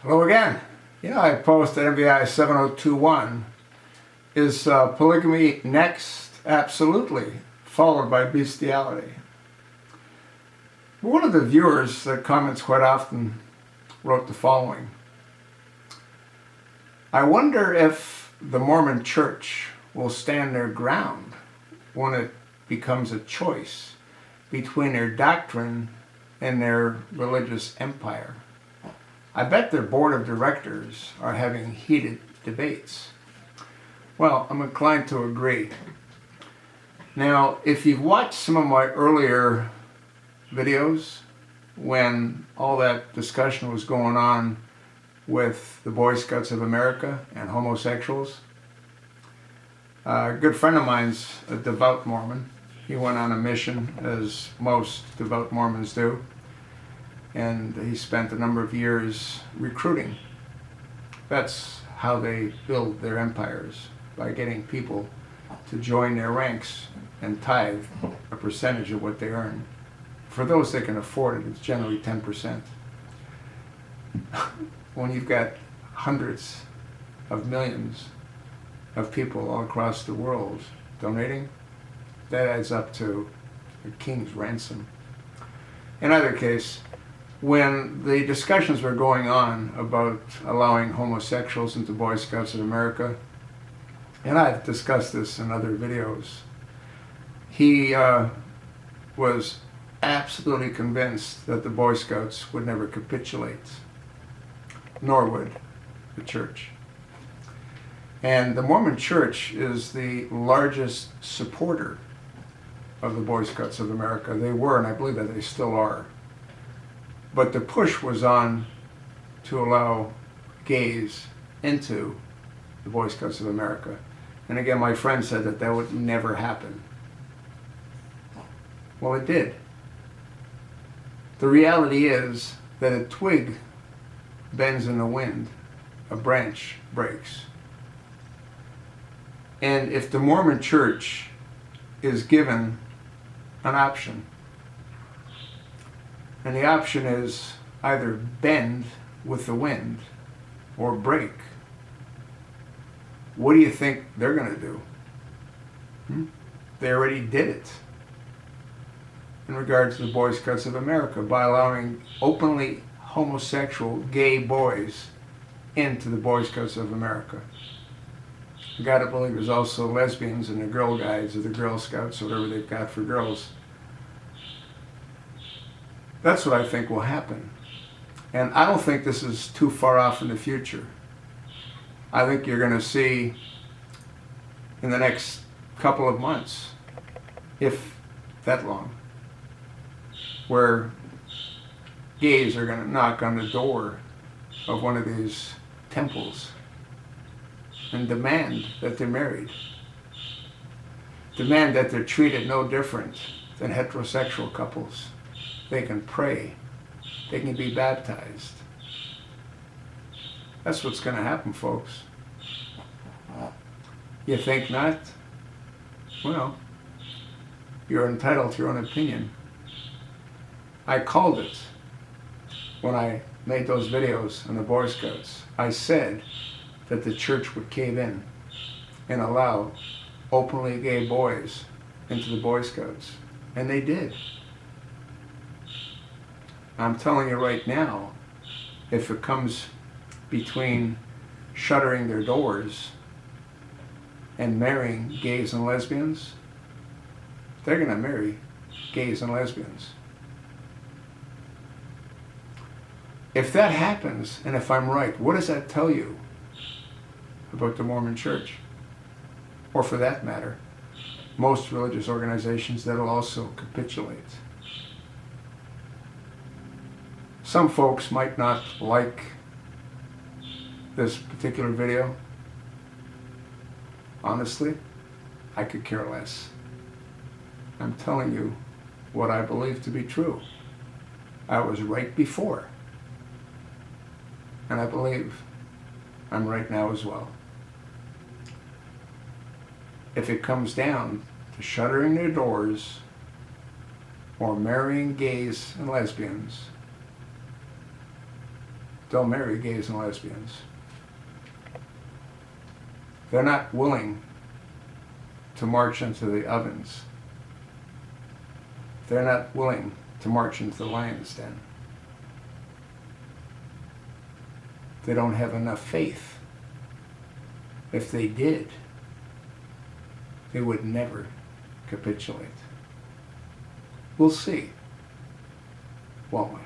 Hello again. I posted MVI 7021. Is polygamy next? Absolutely. Followed by bestiality. One of the viewers that comments quite often wrote the following. I wonder if the Mormon Church will stand their ground when it becomes a choice between their doctrine and their religious empire. I bet their board of directors are having heated debates. Well, I'm inclined to agree. Now, if you've watched some of my earlier videos when all that discussion was going on with the Boy Scouts of America and homosexuals, a good friend of mine's a devout Mormon. He went on a mission, as most devout Mormons do, and he spent a number of years recruiting. That's how they build their empires, by getting people to join their ranks and tithe a percentage of what they earn. For those that can afford it, it's generally 10%. When you've got hundreds of millions of people all across the world donating, that adds up to a king's ransom. In either case, when the discussions were going on about allowing homosexuals into Boy Scouts of America, and I've discussed this in other videos, he was absolutely convinced that the Boy Scouts would never capitulate, nor would the church. And the Mormon Church is the largest supporter of the Boy Scouts of America. They were, and I believe that they still are. But the push was on to allow gays into the Boy Scouts of America. And again, my friend said that that would never happen. Well, it did. The reality is that a twig bends in the wind, a branch breaks. And if the Mormon Church is given an option, and the option is either bend with the wind or break, what do you think they're going to do? They already did it in regard to the Boy Scouts of America by allowing openly homosexual gay boys into the Boy Scouts of America. You got to believe there's also lesbians and the Girl Guides or the Girl Scouts or whatever they've got for girls. That's what I think will happen. And I don't think this is too far off in the future. I think you're going to see in the next couple of months, if that long, where gays are going to knock on the door of one of these temples and demand that they're married. Demand that they're treated no different than heterosexual couples. They can pray. They can be baptized. That's what's going to happen, folks. You think not? Well, you're entitled to your own opinion. I called it when I made those videos on the Boy Scouts. I said that the church would cave in and allow openly gay boys into the Boy Scouts. And they did. I'm telling you right now, if it comes between shuttering their doors and marrying gays and lesbians, they're going to marry gays and lesbians. If that happens, and if I'm right, what does that tell you about the Mormon Church? Or for that matter, most religious organizations that will also capitulate. Some folks might not like this particular video. Honestly, I could care less. I'm telling you what I believe to be true. I was right before. And I believe I'm right now as well. If it comes down to shuttering their doors or marrying gays and lesbians, don't marry gays and lesbians. They're not willing to march into the ovens. They're not willing to march into the lion's den. They don't have enough faith. If they did, they would never capitulate. We'll see, won't we?